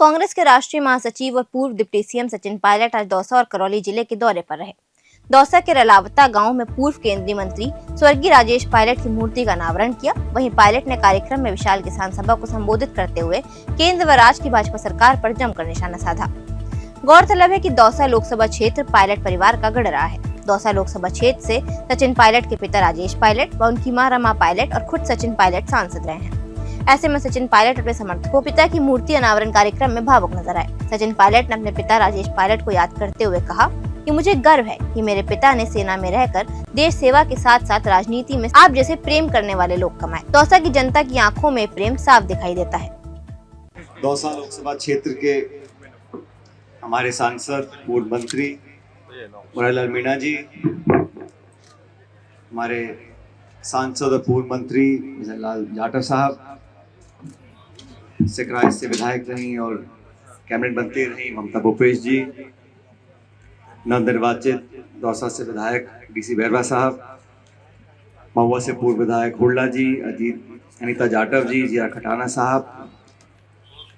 कांग्रेस के राष्ट्रीय महासचिव और पूर्व डिप्टी सीएम सचिन पायलट आज दौसा और करौली जिले के दौरे पर रहे। दौसा के रलावता गांव में पूर्व केंद्रीय मंत्री स्वर्गीय राजेश पायलट की मूर्ति का अनावरण किया। वहीं पायलट ने कार्यक्रम में विशाल किसान सभा को संबोधित करते हुए केंद्र व राज्य की भाजपा सरकार पर जमकर निशाना साधा। गौरतलब है कि दौसा लोकसभा क्षेत्र पायलट परिवार का गढ़ रहा है। दौसा लोकसभा क्षेत्र से सचिन पायलट के पिता राजेश पायलट व उनकी मां रमा पायलट और खुद सचिन पायलट सांसद रहे हैं। ऐसे में सचिन पायलट अपने समर्थकों पिता की मूर्ति अनावरण कार्यक्रम में भावुक नजर आए। सचिन पायलट ने अपने पिता राजेश पायलट को याद करते हुए कहा कि मुझे गर्व है कि मेरे पिता ने सेना में रहकर देश सेवा के साथ साथ राजनीति में आप जैसे प्रेम करने वाले लोग कमाए। दौसा की जनता की आंखों में प्रेम साफ दिखाई देता है। दौसा लोकसभा क्षेत्र के हमारे सांसद पूर्व मंत्री मुरारीलाल मीणा जी, हमारे सांसद और पूर्व मंत्री लाल जाटव साहब, सिकराय से विधायक रही और कैबिनेट मंत्री रही ममता भूपेश जी, नवनिर्वाचित दौसा से विधायक डीसी बैरवा साहब, महुआ से पूर्व विधायक हुड्डा जी, अनीता जाटव जी, जिया खटाना साहब,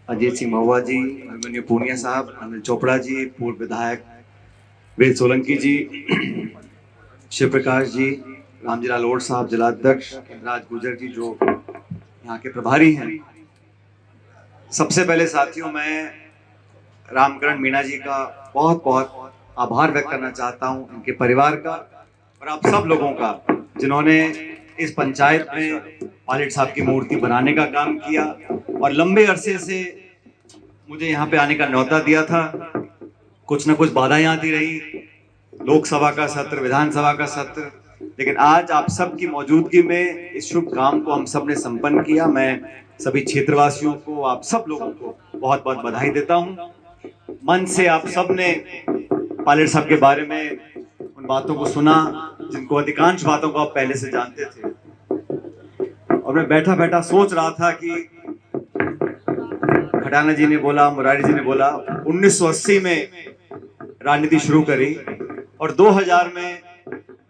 अजीत सिंह महुआ जी, अभिमन्यु पूनिया साहब, अनिल चोपड़ा जी, पूर्व विधायक वेद सोलंकी जी, शिव प्रकाश जी, रामजीलाल ओड साहब जिलाध्यक्ष, राज गुजर जी जो यहाँ के प्रभारी हैं। सबसे पहले साथियों, मैं रामकरण मीणा जी का बहुत बहुत आभार व्यक्त करना चाहता हूँ, इनके परिवार का और आप सब लोगों का, जिन्होंने इस पंचायत में पायलट साहब की मूर्ति बनाने का काम किया और लंबे अरसे से मुझे यहाँ पे आने का न्योता दिया था। कुछ न कुछ बाधाएं आती रही, लोकसभा का सत्र, विधानसभा का सत्र, लेकिन आज आप सबकी मौजूदगी में इस शुभ काम को हम सब ने संपन्न किया। मैं सभी क्षेत्रवासियों को, आप सब लोगों को बहुत बहुत बधाई देता हूं। मन से आप सब ने पायलट साहब के बारे में उन बातों को सुना जिनको अधिकांश बातों को आप पहले से जानते थे, और मैं बैठा बैठा सोच रहा था कि खटाना जी ने बोला, मुरारी जी ने बोला, 1980 में राजनीति शुरू करी और 2000 में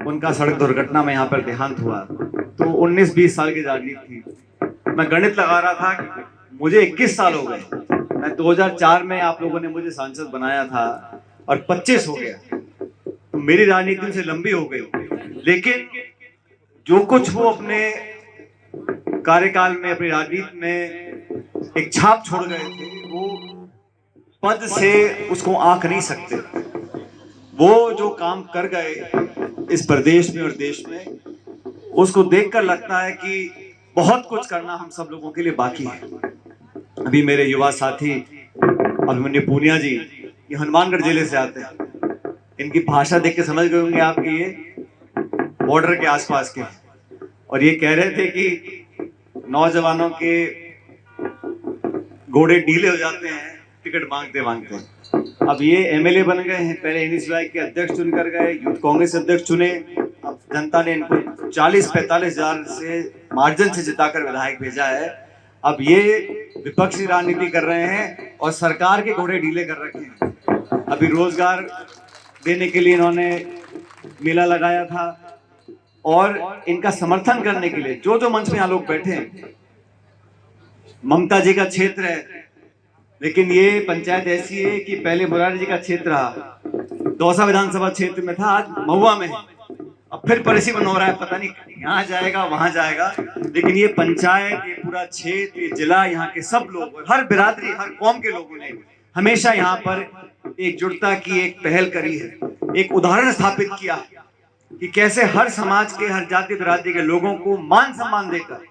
उनका सड़क दुर्घटना में यहाँ पर देहांत हुआ, तो 19-20 साल की राजनीति थी। मैं गणित लगा रहा था कि मुझे 21 साल हो गए। मैं 2004 में आप लोगों ने मुझे सांसद बनाया था और 25 हो गया, तो मेरी राजनीति से लंबी हो गई। लेकिन जो कुछ वो अपने कार्यकाल में, अपनी राजनीति में एक छाप छोड़ गए थे, वो पद से उसको आंक नहीं सकते। वो जो काम कर गए इस प्रदेश में और देश में, उसको देखकर लगता है कि बहुत कुछ करना हम सब लोगों के लिए बाकी है। अभी मेरे युवा साथी अभिमन्यु पूनिया जी, ये हनुमानगढ़ जिले से आते हैं, इनकी भाषा देख के समझ गए होंगे आप कि ये बॉर्डर के आसपास के, और ये कह रहे थे कि नौजवानों के घोड़े ढीले हो जाते हैं टिकट मांगते मांगते। अब ये एमएलए बन गए हैं, पहले एनएसयूआई के अध्यक्ष चुनकर गए, यूथ कांग्रेस अध्यक्ष चुने, अब जनता ने इनको 40-45 हजार से मार्जिन से जिताकर विधायक भेजा है। अब ये विपक्षी राजनीति कर रहे हैं और सरकार के घोड़े ढीले कर रखे हैं। अभी रोजगार देने के लिए इन्होंने मेला लगाया था, और इनका समर्थन करने के लिए जो जो मंच में यहाँ लोग बैठे हैं, ममता जी का क्षेत्र है, लेकिन ये पंचायत ऐसी है कि पहले मुरारी जी का क्षेत्र रहा, दौसा विधानसभा क्षेत्र में था, आज महुआ में है, अब फिर परिसीमन हो रहा है, पता नहीं यहाँ जाएगा वहां जाएगा। लेकिन ये पंचायत, ये पूरा क्षेत्र, ये जिला, यहाँ के सब लोग, हर बिरादरी, हर कौम के लोगों ने हमेशा यहाँ पर एकजुटता की एक पहल करी है, एक उदाहरण स्थापित किया कि कैसे हर समाज के, हर जाति बिरादरी के लोगों को मान सम्मान देकर,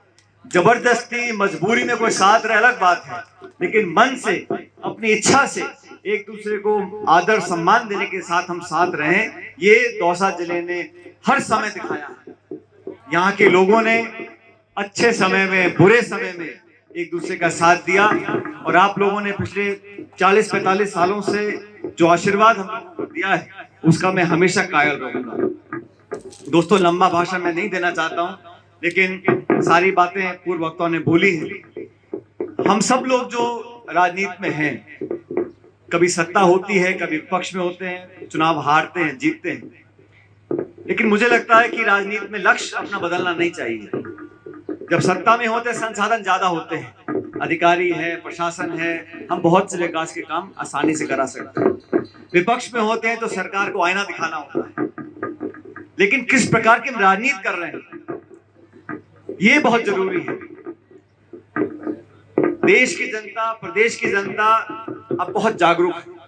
जबरदस्ती मजबूरी में कोई साथ रहे अलग बात है, लेकिन मन से, अपनी इच्छा से एक दूसरे को आदर सम्मान देने के साथ हम साथ रहें, ये दौसा जिले ने हर समय दिखाया है। यहाँ के लोगों ने अच्छे समय में, बुरे समय में एक दूसरे का साथ दिया, और आप लोगों ने पिछले 40-45 सालों से जो आशीर्वाद हम लोगों को दिया है, उसका मैं हमेशा कायल रहूंगा। दोस्तों, लंबा भाषण मैं नहीं देना चाहता हूं, लेकिन सारी बातें पूर्व वक्ताओं ने बोली हैं। हम सब लोग जो राजनीति में हैं, कभी सत्ता होती है, कभी विपक्ष में होते हैं, चुनाव हारते हैं, जीतते हैं, लेकिन मुझे लगता है कि राजनीति में लक्ष्य अपना बदलना नहीं चाहिए। जब सत्ता में होते संसाधन ज्यादा होते हैं, अधिकारी है, प्रशासन है, हम बहुत से विकास के काम आसानी से करा सकते हैं। विपक्ष में होते हैं तो सरकार को आईना दिखाना होता है, लेकिन किस प्रकार की हम राजनीति कर रहे हैं ये बहुत जरूरी है। देश की जनता, प्रदेश की जनता अब बहुत जागरूक है।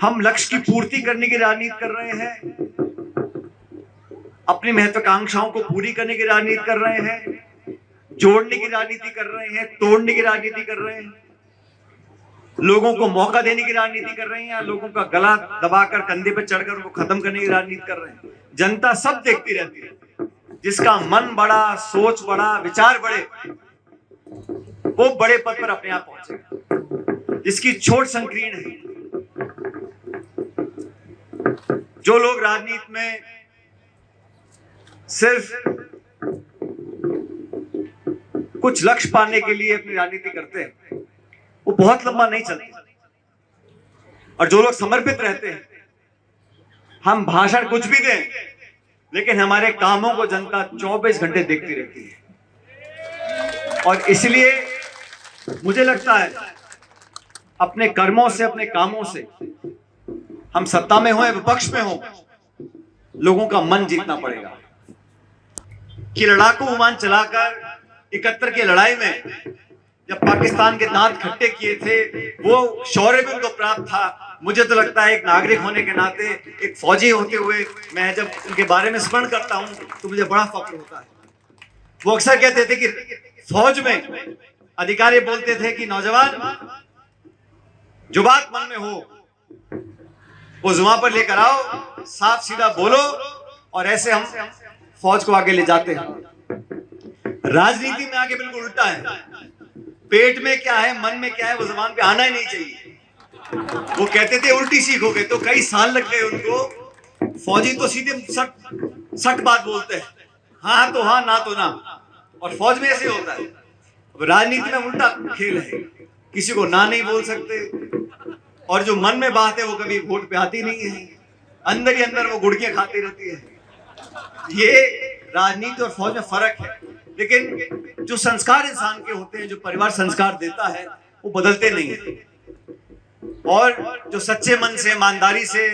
हम लक्ष्य की पूर्ति करने की राजनीति कर रहे हैं, अपनी महत्वाकांक्षाओं को पूरी करने की राजनीति कर रहे हैं, जोड़ने की राजनीति कर रहे हैं, तोड़ने की राजनीति कर रहे हैं, लोगों को मौका देने की राजनीति कर रहे हैं, या लोगों का गला दबाकर कंधे पर चढ़कर उनको खत्म करने की राजनीति कर रहे हैं। जनता सब देखती रहती है। जिसका मन बड़ा, सोच बड़ा, विचार बड़े, वो बड़े पद पर अपने आप पहुंचेगा। जिसकी छोट संकीर्ण है, जो लोग राजनीति में सिर्फ कुछ लक्ष्य पाने के लिए अपनी राजनीति करते हैं, वो बहुत लंबा नहीं चलते। और जो लोग समर्पित रहते हैं, हम भाषण कुछ भी दें, लेकिन हमारे कामों को जनता 24 घंटे देखती रहती है। और इसलिए मुझे लगता है अपने कर्मों से, अपने कामों से, हम सत्ता में हो या विपक्ष में हो, लोगों का मन जीतना पड़ेगा। कि लड़ाकू विमान चलाकर 71 की लड़ाई में जब पाकिस्तान के दांत खट्टे किए थे, वो शौर्य भी उनको प्राप्त था। मुझे तो लगता है एक नागरिक होने के नाते, एक फौजी होते हुए, मैं जब उनके बारे में स्मरण करता हूं तो मुझे बड़ा फख्र होता है। वो अक्सर कहते थे कि फौज में अधिकारी बोलते थे कि नौजवान, जो बात मन में हो वो जुबान पर लेकर आओ, साफ सीधा बोलो, और ऐसे हम फौज को आगे ले जाते हैं। राजनीति में आगे बिल्कुल उल्टा है। पेट में क्या है, मन में क्या है, वो जुबान पे आना ही नहीं चाहिए। वो कहते थे उल्टी सीखोगे, तो कई साल लग गए उनको। फौजी तो सीधे सट बात बोलते हैं, हाँ तो हाँ, ना तो ना। और फौज में ऐसे होता है। राजनीति में उल्टा खेल है, किसी को ना नहीं बोल सकते, और जो मन में बात है वो कभी वोट पे आती नहीं है, अंदर ही अंदर वो गुड़कियां खाती रहती है। ये राजनीति और फौज में फर्क है। लेकिन जो संस्कार इंसान के होते हैं, जो परिवार संस्कार देता है, वो बदलते नहीं है। और जो सच्चे मन से, ईमानदारी से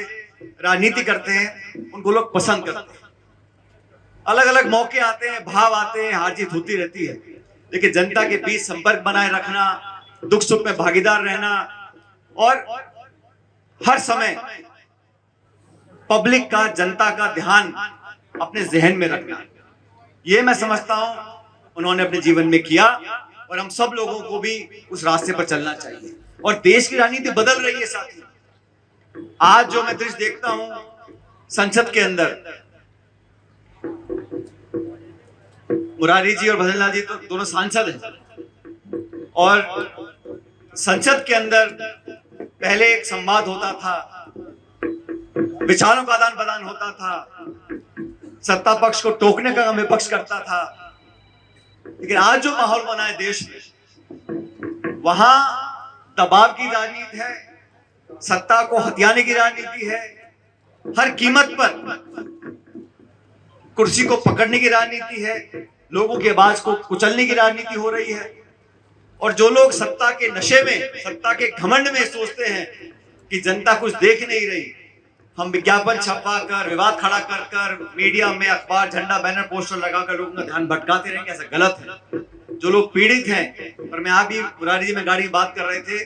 राजनीति करते हैं, उनको लोग पसंद करते हैं। अलग अलग मौके आते हैं, भाव आते हैं, हार जीत होती रहती है, लेकिन जनता के बीच संपर्क बनाए रखना, दुख सुख में भागीदार रहना, और हर समय पब्लिक का, जनता का ध्यान अपने जहन में रखना, ये मैं समझता हूं उन्होंने अपने जीवन में किया। और हम सब लोगों को भी उस रास्ते पर चलना चाहिए। और देश की राजनीति बदल रही है साथी। आज जो मैं दृश्य देखता हूं संसद के अंदर, मुरारी जी और भजनलाल जी तो दोनों सांसद हैं, और संसद के अंदर पहले एक संवाद होता था, विचारों का आदान प्रदान होता था, सत्ता पक्ष को टोकने का काम विपक्ष करता था। लेकिन आज जो माहौल बना है देश में, वहां दबाव की राजनीति है, सत्ता को हथियाने की राजनीति है, हर कीमत पर कुर्सी को पकड़ने की राजनीति है, लोगों की आवाज को कुचलने की राजनीति हो रही है। और जो लोग सत्ता के नशे में, सत्ता के घमंड में सोचते हैं कि जनता कुछ देख नहीं रही, हम विज्ञापन छपवा कर, विवाद खड़ा कर कर, मीडिया में अखबार, झंडा, बैनर, पोस्टर लगाकर लोगों का ध्यान भटकाते रहेंगे, ऐसा गलत है। जो लोग पीड़ित हैं, और मैं आप भी मुरारी जी में गाड़ी में बात कर रहे थे,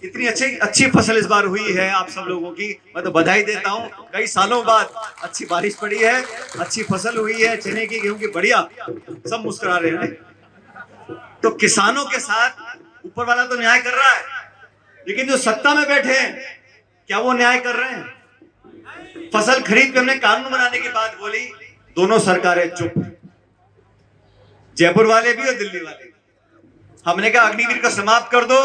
इतनी अच्छी फसल इस बार हुई है आप सब लोगों की, मैं तो बधाई देता हूं। कई सालों बाद अच्छी बारिश पड़ी है, अच्छी फसल हुई है, चने की, गेहूं की, बढ़िया, सब मुस्कुरा रहे हैं। तो किसानों के साथ ऊपर वाला तो न्याय कर रहा है, लेकिन जो सत्ता में बैठे हैं, क्या वो न्याय कर रहे हैं? फसल खरीद पे हमने कानून बनाने की बात बोली, दोनों सरकारें चुप, जयपुर वाले भी और दिल्ली वाले भी। हमने कहा अग्निवीर को समाप्त कर दो,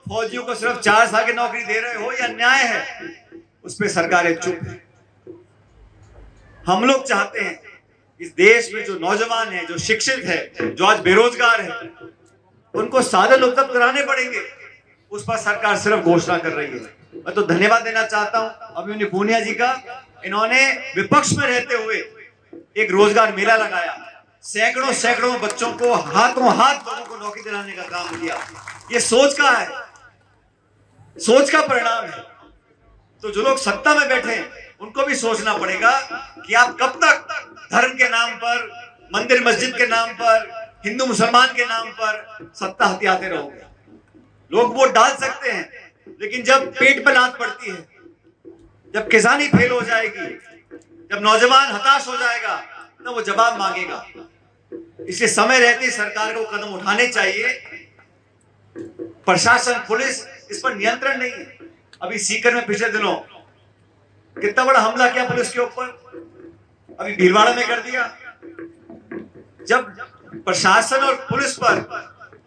फौजियों को सिर्फ 4 साल की नौकरी दे रहे हो, या न्याय है? उस पे सरकारें चुप है। हम लोग चाहते हैं इस देश में जो नौजवान है, जो शिक्षित है, जो आज बेरोजगार है, उनको साधन उपलब्ध कराने पड़ेंगे। उस पर सरकार सिर्फ घोषणा कर रही है। मैं तो धन्यवाद देना चाहता हूं अभिमन्यु पूनिया जी का, इन्होंने विपक्ष में रहते हुए एक रोजगार मेला लगाया, सैकड़ों सैकड़ों बच्चों को हाथों हाथ लोगों को नौकरी दिलाने का काम किया। ये सोच का है, सोच का परिणाम है। तो जो लोग सत्ता में बैठे हैं उनको भी सोचना पड़ेगा कि आप कब तक धर्म के नाम पर, मंदिर मस्जिद के नाम पर, हिंदू मुसलमान के नाम पर सत्ता हथियाते रहोगे। लोग वोट डाल सकते हैं, लेकिन जब पेट पर लात पड़ती है, जब किसानी फेल हो जाएगी, जब नौजवान हताश हो जाएगा, तो वो जवाब मांगेगा। इसलिए समय रहते सरकार को कदम उठाने चाहिए। प्रशासन, पुलिस इस पर नियंत्रण नहीं है। अभी सीकर में पिछले दिनों कितना बड़ा हमला किया पुलिस के ऊपर, अभी भीलवाड़ा में कर दिया। जब प्रशासन और पुलिस पर,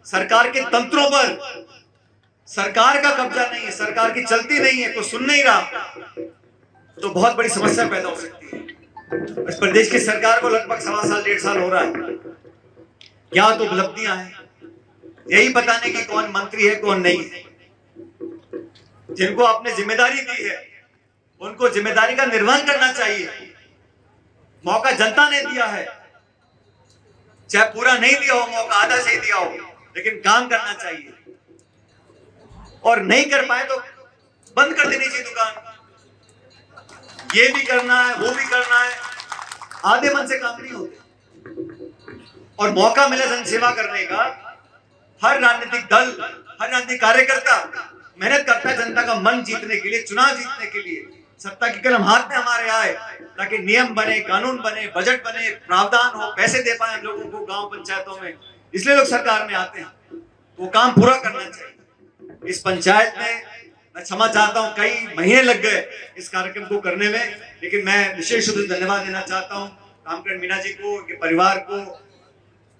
सरकार के तंत्रों पर सरकार का कब्जा नहीं है, सरकार की चलती नहीं है, कोई सुन नहीं रहा, तो बहुत बड़ी समस्या पैदा हो सकती है। इस प्रदेश की सरकार को लगभग 1.25 साल 1.5 साल हो रहा है। क्या तो उपलब्धियां हैं, यही बताने की कौन मंत्री है कौन नहीं है। जिनको आपने जिम्मेदारी दी है उनको जिम्मेदारी का निर्वहन करना चाहिए। मौका जनता ने दिया है, चाहे पूरा नहीं दिया हो, मौका आधा से दिया हो, लेकिन काम करना चाहिए। और नहीं कर पाए तो बंद कर देनी चाहिए दुकान। ये भी करना है, वो भी करना है, आधे मन से काम नहीं होते। और मौका मिला जन सेवा करने का, हर राजनीतिक दल, हर राजनीतिक कार्यकर्ता मेहनत करता है जनता का मन जीतने के लिए, चुनाव जीतने के लिए। सत्ता की कलम हाथ में हमारे आए ताकि नियम बने, कानून बने, बजट बने, प्रावधान हो, पैसे दे पाए हम लोगों को गांव पंचायतों में। इसलिए लोग सरकार में आते हैं। वो काम पूरा करना चाहिए। इस पंचायत में मैं क्षमा चाहता हूं, कई महीने लग गए इस कार्यक्रम को करने में, लेकिन मैं विशेष रूप से धन्यवाद देना चाहता हूं कामकरण मीना जी को, उनके परिवार को,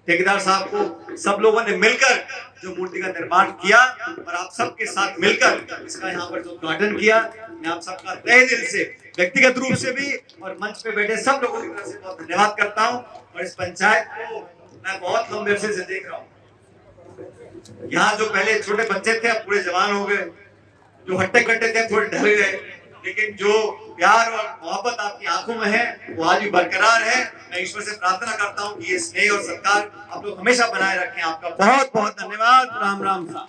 ठेकेदार साहब को। सब लोगों ने मिलकर जो मूर्ति का निर्माण किया और आप सबके साथ मिलकर इसका यहाँ पर जो उद्घाटन किया, मैं आप सबका तहे दिल से, व्यक्तिगत रूप से भी और मंच पे बैठे सब लोगों की तरफ से बहुत धन्यवाद करता हूँ। और इस पंचायत को मैं बहुत लंबे अरसे से देख रहा हूँ। यहाँ जो पहले छोटे बच्चे थे अब पूरे जवान हो गए, जो हट्टे कट्टे थे थोड़े ढल गए, लेकिन जो प्यार और मोहब्बत आपकी आंखों में है वो आज भी बरकरार है। मैं ईश्वर से प्रार्थना करता हूँ कि ये स्नेह और सत्कार आप लोग हमेशा बनाए रखें। आपका बहुत बहुत धन्यवाद। राम राम साहब।